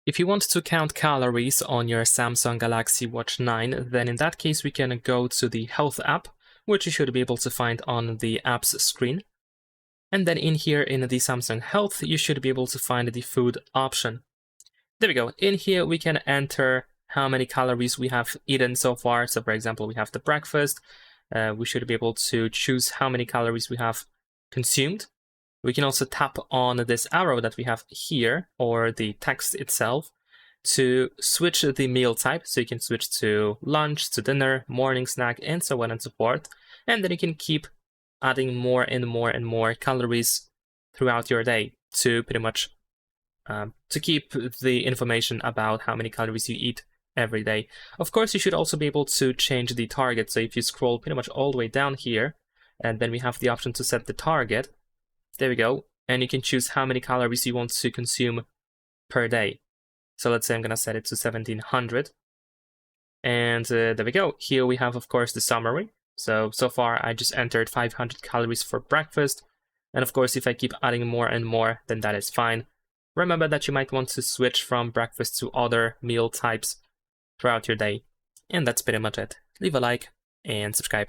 If you want to count calories on your Samsung Galaxy Watch 9, then in that case we can go to the Health app, which you should be able to find on the app's screen. And then in here in the Samsung Health, you should be able to find the food option. There we go. In here we can enter how many calories we have eaten so far. So for example, we have the breakfast. We should be able to choose how many calories we have consumed. We can also tap on this arrow that we have here, or the text itself, to switch the meal type. So you can switch to lunch, to dinner, morning snack, and so on and so forth. And then you can keep adding more and more and more calories throughout your day to pretty much to keep the information about how many calories you eat every day. Of course, you should also be able to change the target. So if you scroll pretty much all the way down here, and then we have the option to set the target. There we go. And you can choose how many calories you want to consume per day. So let's say I'm going to set it to 1700. And there we go. Here we have, of course, the summary. So far I just entered 500 calories for breakfast. And of course, if I keep adding more and more, then that is fine. Remember that you might want to switch from breakfast to other meal types throughout your day. And that's pretty much it. Leave a like and subscribe.